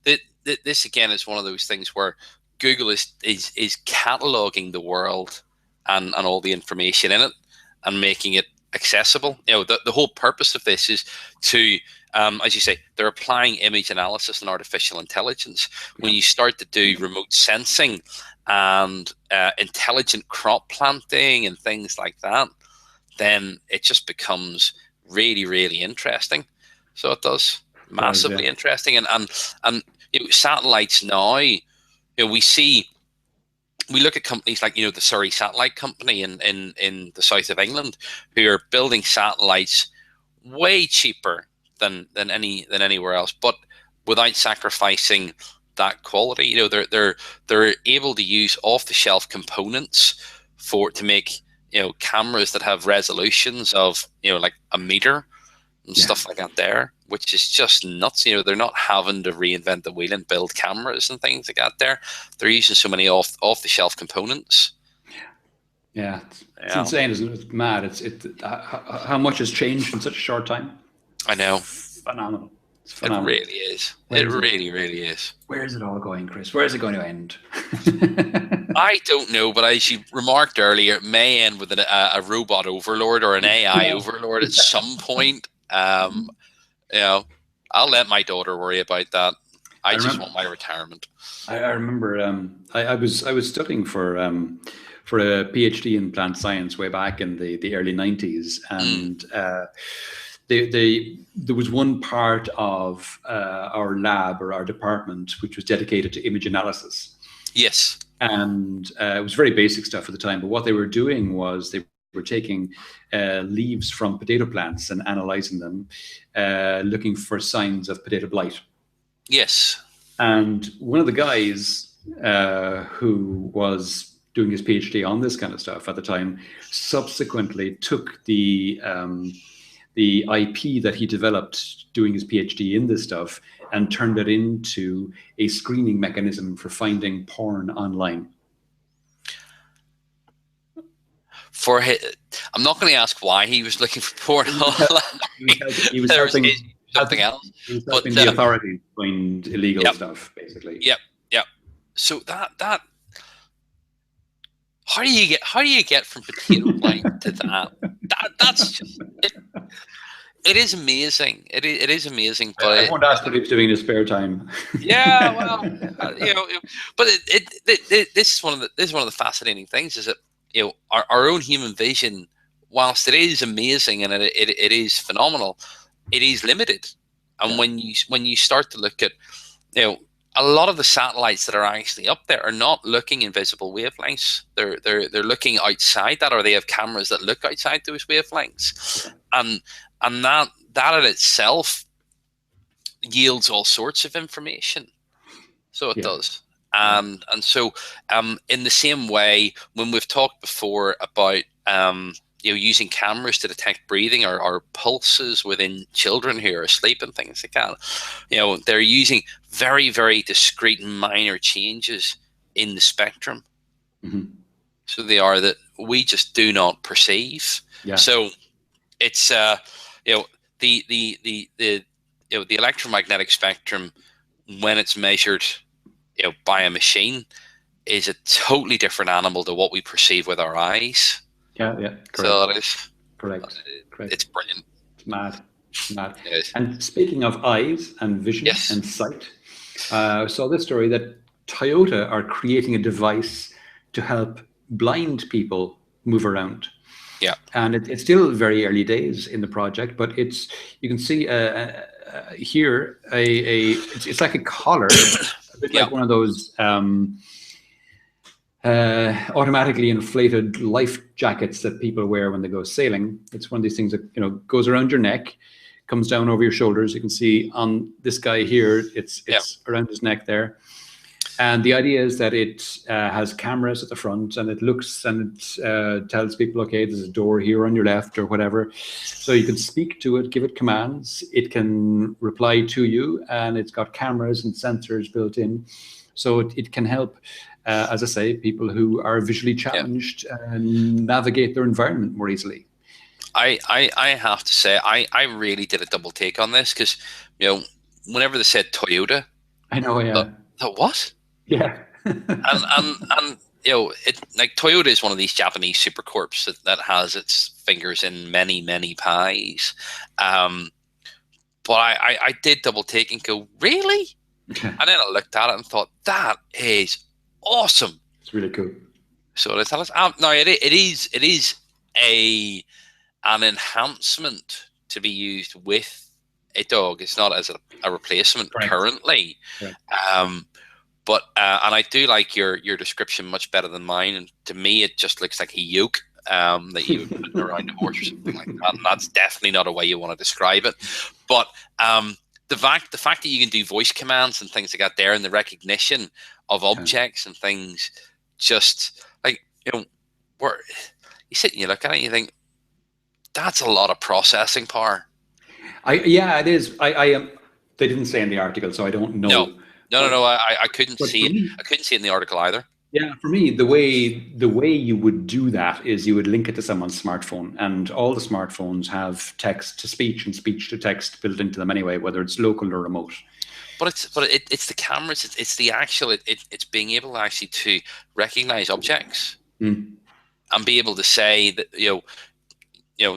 again is one of those things where Google is cataloging the world and all the information in it and making it accessible. The whole purpose of this is to, as you say, they're applying image analysis and artificial intelligence. When you start to do remote sensing and intelligent crop planting and things like that, then it just becomes really, really interesting. So it does, massively interesting. And satellites now, we look at companies like the Surrey Satellite Company in the south of England, who are building satellites way cheaper than anywhere else, but without sacrificing that quality. They're able to use off-the-shelf components to make cameras that have resolutions of like a meter and stuff like that there, which is just nuts. They're not having to reinvent the wheel and build cameras and things like that there. They're using so many off the shelf components. Yeah, it's insane, isn't it? It's mad. How much has changed in such a short time. I know. Phenomenal. It's phenomenal. It really is. It really is. Where is it all going, Chris? Where is it going to end? I don't know, but as you remarked earlier, it may end with a robot overlord or an AI overlord at some point. You know, I'll let my daughter worry about that. I just want my retirement. I remember I was studying for a PhD in plant science way back in the early 90s, and there was one part of our lab or our department which was dedicated to image analysis. Yes. And it was very basic stuff at the time, but what they were doing was they were taking leaves from potato plants and analyzing them, looking for signs of potato blight. Yes. And one of the guys who was doing his PhD on this kind of stuff at the time subsequently took the IP that he developed doing his PhD in this stuff and turned it into a screening mechanism for finding porn online. I'm not going to ask why he was looking for porn online. He was helping something else. He was helping the authorities find illegal stuff, basically. Yep. So that how do you get from potato blight to that? That's just it is amazing. It is amazing. But I won't ask what he was doing in his spare time. Yeah, well, but this is one of the fascinating things is that our own human vision, whilst it is amazing and it is phenomenal, it is limited. And when you start to look at a lot of the satellites that are actually up there are not looking in visible wavelengths. They're looking outside that, or they have cameras that look outside those wavelengths, and that in itself yields all sorts of information. So it does. And so in the same way, when we've talked before about using cameras to detect breathing or pulses within children who are asleep and things like that, they're using very, very discrete and minor changes in the spectrum. Mm-hmm. So they are that we just do not perceive. Yeah. So it's the electromagnetic spectrum, when it's measured by a machine, is a totally different animal to what we perceive with our eyes. Yeah, correct. So it is correct. It's brilliant. It's mad. And speaking of eyes and vision and sight, I saw this story that Toyota are creating a device to help blind people move around. Yeah, and it's still very early days in the project, but you can see here it's like a collar, a bit like one of those automatically inflated life jackets that people wear when they go sailing. It's one of these things that goes around your neck, comes down over your shoulders. You can see on this guy here, it's around his neck there. And the idea is that it has cameras at the front, and it looks and it tells people, okay, there's a door here on your left or whatever. So you can speak to it, give it commands. It can reply to you, and it's got cameras and sensors built in. So it can help, as I say, people who are visually challenged navigate their environment more easily. I have to say, I really did a double take on this because, whenever they said Toyota, I know, thought, what? Yeah. and like Toyota is one of these Japanese supercorps that has its fingers in many, many pies. But I did double take and go, really? And then I looked at it and thought, that is awesome. It's really cool. So they tell us, no, it is an enhancement to be used with a dog. It's not as a replacement currently. Right. But and I do like your description much better than mine. And to me, it just looks like a yoke that you would put around a horse or something like that. And that's definitely not a way you want to describe it. But the fact that you can do voice commands and things like that there, and the recognition of objects and things, just like where you sit and you look at it and you think, that's a lot of processing power. It is. They didn't say in the article, so I don't know. No. I couldn't see it. I couldn't see it in the article either. Yeah, for me, the way you would do that is you would link it to someone's smartphone, and all the smartphones have text to speech and speech to text built into them anyway, whether it's local or remote. But it's the cameras. It's the actual. It's being able actually to recognize objects Mm. and be able to say that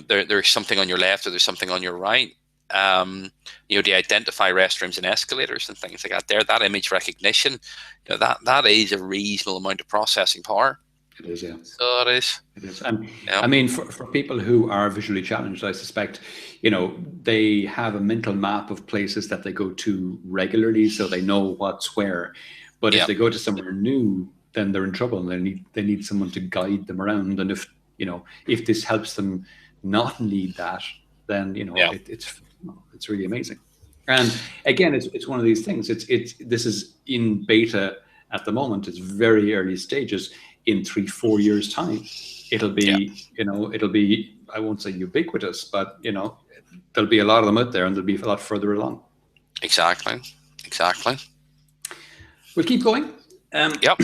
there's something on your left or there's something on your right. To identify restrooms and escalators and things like that. That image recognition, that is a reasonable amount of processing power. It is, yeah. So it is. It is. And Yeah. I mean, for people who are visually challenged, I suspect, they have a mental map of places that they go to regularly, so they know what's where. But Yeah. if they go to somewhere new, then they're in trouble, and they need someone to guide them around. And if this helps them not need that, then it's really amazing. And again, it's one of these things. This is in beta at the moment. It's very early stages. In 3-4 years time, it'll be I won't say ubiquitous, but there'll be a lot of them out there, and they'll be a lot further along. Exactly. We'll keep going. Yep.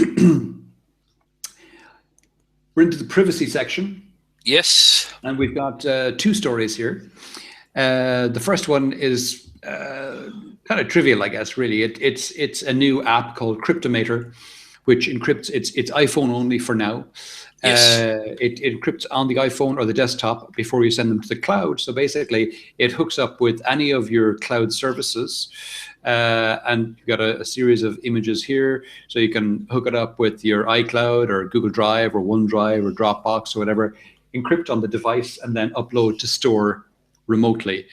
We're into the privacy section. Yes. And we've got 2 stories here. The first one is kind of trivial, I guess. Really, it's a new app called Cryptome, which encrypts. It's iPhone only for now. Yes. It encrypts on the iPhone or the desktop before you send them to the cloud. So basically, it hooks up with any of your cloud services, and you've got a series of images here. So you can hook it up with your iCloud or Google Drive or OneDrive or Dropbox or whatever, encrypt on the device, and then upload to store remotely.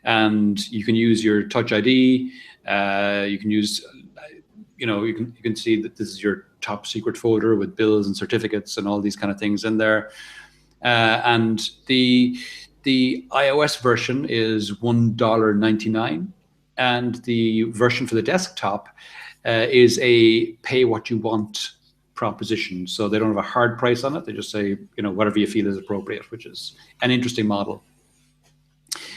And you can use your Touch ID. You can use, you can see that this is your top secret folder with bills and certificates and all these kind of things in there. And the iOS version is $1.99, and the version for the desktop is a pay what you want proposition. So they don't have a hard price on it. They just say, whatever you feel is appropriate, which is an interesting model.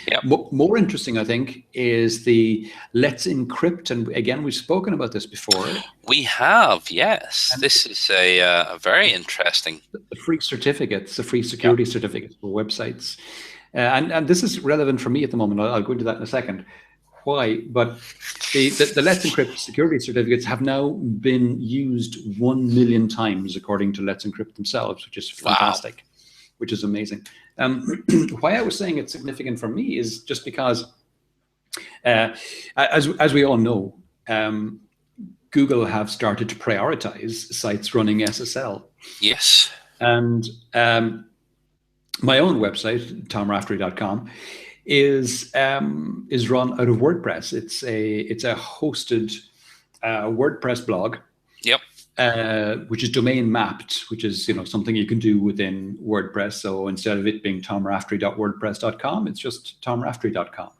Yep. More interesting, I think, is the Let's Encrypt. And again, we've spoken about this before. We have, yes. And this is a very interesting. The free certificates, the free security certificates for websites. And this is relevant for me at the moment. I'll go into that in a second. Why? But the Let's Encrypt security certificates have now been used 1 million times, according to Let's Encrypt themselves, which is fantastic. Wow. Which is amazing. Why I was saying it's significant for me is just because, as we all know, Google have started to prioritize sites running SSL. Yes. And my own website, tomraftery.com, is run out of WordPress. It's a hosted WordPress blog. Yep. Which is domain mapped, which is something you can do within WordPress. So instead of it being tomraftery.wordpress.com, it's just tomraftery.com.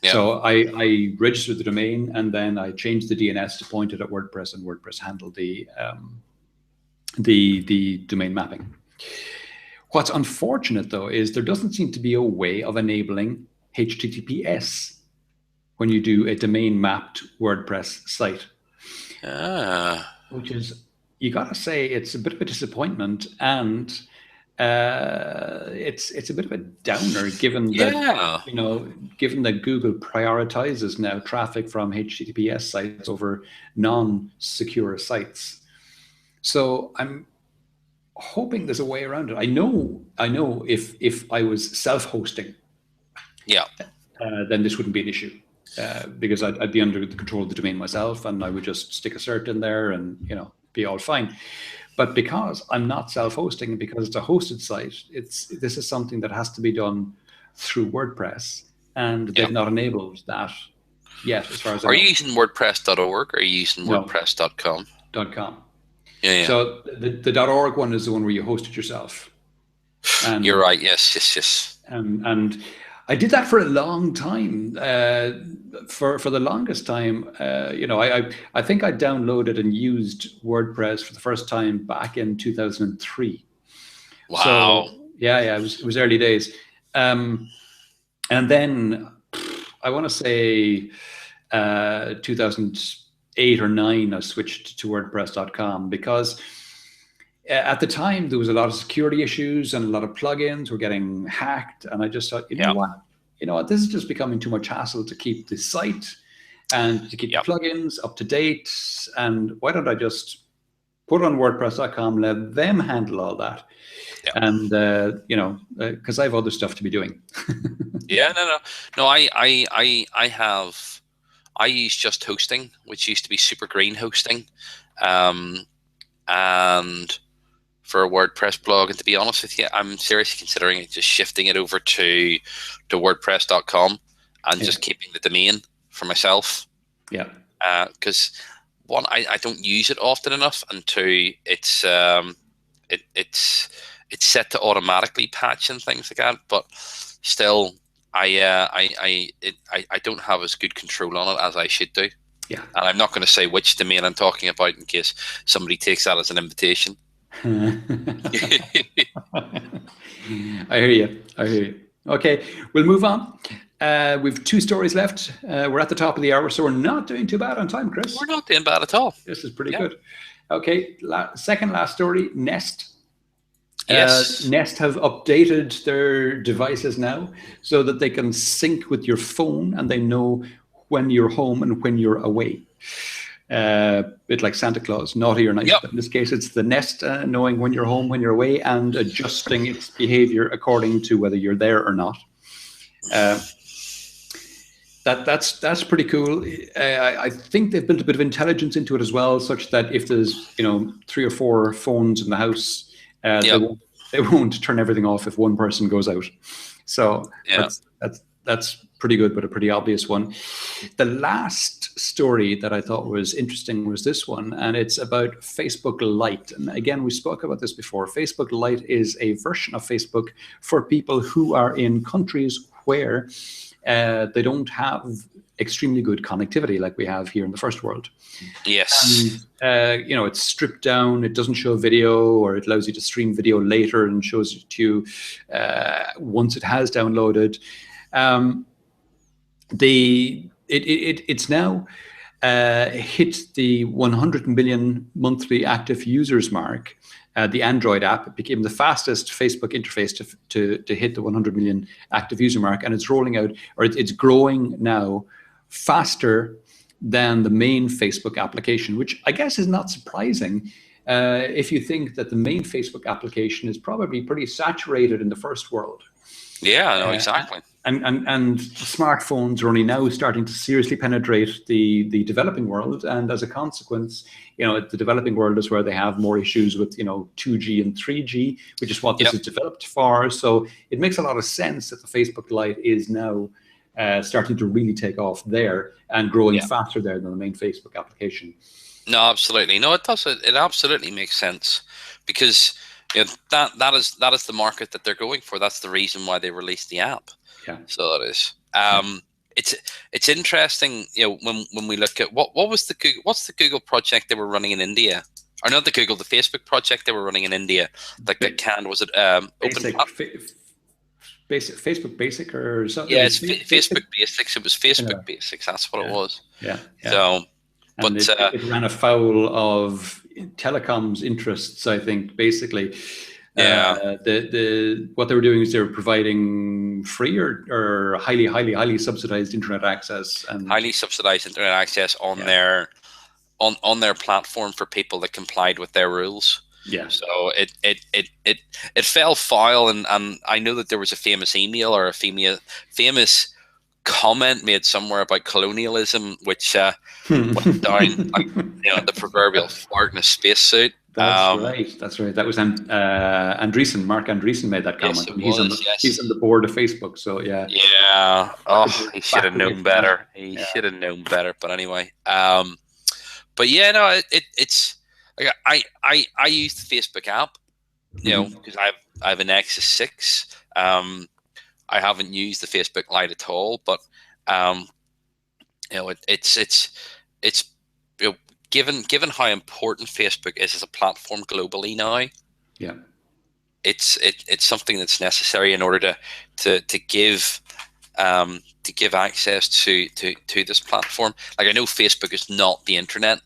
Yep. So I registered the domain, and then I changed the DNS to point it at WordPress, and WordPress handled the domain mapping. What's unfortunate, though, is there doesn't seem to be a way of enabling HTTPS when you do a domain mapped WordPress site. Which is, you got to say, it's a bit of a disappointment, and it's a bit of a downer, given that given that Google prioritizes now traffic from HTTPS sites over non-secure sites. So I'm hoping there's a way around it. I know if I was self-hosting, then this wouldn't be an issue. Because I'd be under the control of the domain myself, and I would just stick a cert in there and be all fine. But because I'm not self-hosting, and because it's a hosted site, this is something that has to be done through WordPress, and they've not enabled that yet, as far as I know. Are you using WordPress.org or are you using WordPress.com? .com. Yeah. So the .org one is the one where you host it yourself. And, you're right. Yes. And I did that for a long time. For the longest time, I think I downloaded and used WordPress for the first time back in 2003. Wow. So it was early days. And then I want to say 2008 or 9, I switched to WordPress.com because at the time there was a lot of security issues and a lot of plugins were getting hacked, and I just thought, you know what, this is just becoming too much hassle to keep the site and to keep the plugins up to date, and why don't I just put it on WordPress.com, let them handle all that. And because I have other stuff to be doing. No. I use Just Hosting, which used to be Super Green Hosting, and for a WordPress blog. And to be honest with you, I'm seriously considering just shifting it over to WordPress.com and just keeping the domain for myself. Yeah. Because one, I don't use it often enough, and two, it's set to automatically patch and things like that. But still, I don't have as good control on it as I should do. Yeah. And I'm not going to say which domain I'm talking about in case somebody takes that as an invitation. I hear you. Okay, we'll move on. We've 2 stories left. We're at the top of the hour, so we're not doing too bad on time, Chris. We're not doing bad at all. This is pretty good. Okay, second last story, Nest. Yes. Nest have updated their devices now so that they can sync with your phone and they know when you're home and when you're away. Bit like Santa Claus, naughty or nice. But in this case, it's the Nest knowing when you're home, when you're away, and adjusting its behavior according to whether you're there or not. That's pretty cool. I think they've built a bit of intelligence into it as well, such that if there's 3 or 4 phones in the house, they won't turn everything off if one person goes out. So that's pretty good, but a pretty obvious one. The last story that I thought was interesting was this one, and it's about Facebook Lite. And again, we spoke about this before. Facebook Lite is a version of Facebook for people who are in countries where they don't have extremely good connectivity like we have here in the first world. Yes. And, it's stripped down. It doesn't show video, or it allows you to stream video later and shows it to you once it has downloaded. It's now hit the 100 million monthly active users mark. The Android app became the fastest Facebook interface to hit the 100 million active user mark, and it's rolling out, or it's growing now faster than the main Facebook application, which I guess is not surprising if you think that the main Facebook application is probably pretty saturated in the first world. Yeah, no, exactly. And smartphones are only now starting to seriously penetrate the developing world, and as a consequence, the developing world is where they have more issues with 2G and 3G, which is what this is developed for. So it makes a lot of sense that the Facebook Lite is now starting to really take off there and growing faster there than the main Facebook application. No, absolutely. No, it does. It absolutely makes sense, because that is the market that they're going for. That's the reason why they released the app. Yeah. So that is. It's interesting. When we look at what's the Google project they were running in India, or not the Facebook project they were running in India, like that canned, was it Facebook Basic or something? Yeah, it's Facebook Basics. It was Facebook Basics. That's what it was. Yeah. So, but it ran afoul of telecoms interests, I think, basically. What they were doing is they were providing free or highly subsidized internet access, and highly subsidized internet access on their on their platform for people that complied with their rules. Yeah. So it fell foul, and I know that there was a famous email or a famous comment made somewhere about colonialism, which went down like the proverbial fart in a spacesuit. That's right. That was Andreessen. Mark Andreessen made that comment. Yes, he's on the board of Facebook. So yeah. Yeah. Oh, he should have known better. He should have known better. But anyway, but yeah, no, it's like I use the Facebook app, because I have an Nexus 6. I haven't used the Facebook Lite at all, but it's given how important Facebook is as a platform globally now. Yeah, it's something that's necessary in order to give access to this platform. Like, I know Facebook is not the internet,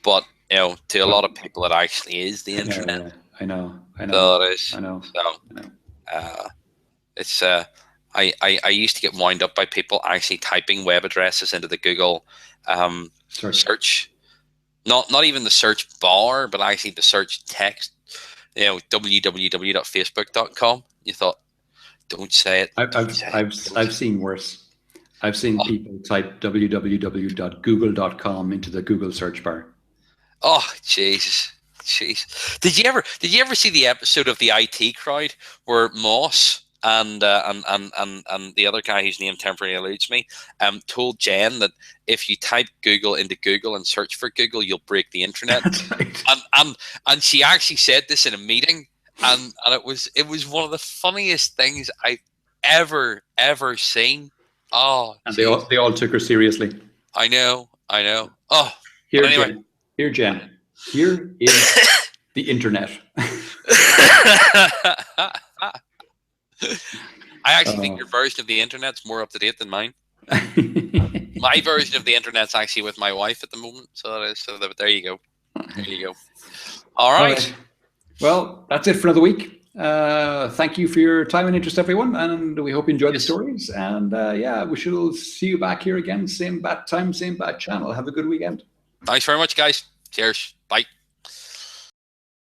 but to a lot of people it actually is the internet. I know. So it is. I know. So it's I used to get wound up by people actually typing web addresses into the Google search. Not even the search bar, but actually the search text. You know, www.facebook.com. You thought, don't say it. I've seen worse. I've seen people type www.google.com into the Google search bar. Oh, Jesus. Jeez. Did you ever see the episode of the IT Crowd where Moss and the other guy whose name temporarily eludes me told Jen that if you type Google into Google and search for Google, you'll break the internet? Right. And she actually said this in a meeting, and it was one of the funniest things I've ever seen. Oh, And they all took her seriously. I know. Oh, Here, anyway. Jen. Here, Jen. Here is the internet. I actually think your version of the internet's more up to date than mine. My version of the internet's actually with my wife at the moment. So there you go. There you go. All right. Well, that's it for another week. Thank you for your time and interest, everyone, and we hope you enjoyed the stories. And yeah, we shall see you back here again, same bat time, same bat channel. Have a good weekend. Thanks very much, guys. Cheers. Bye.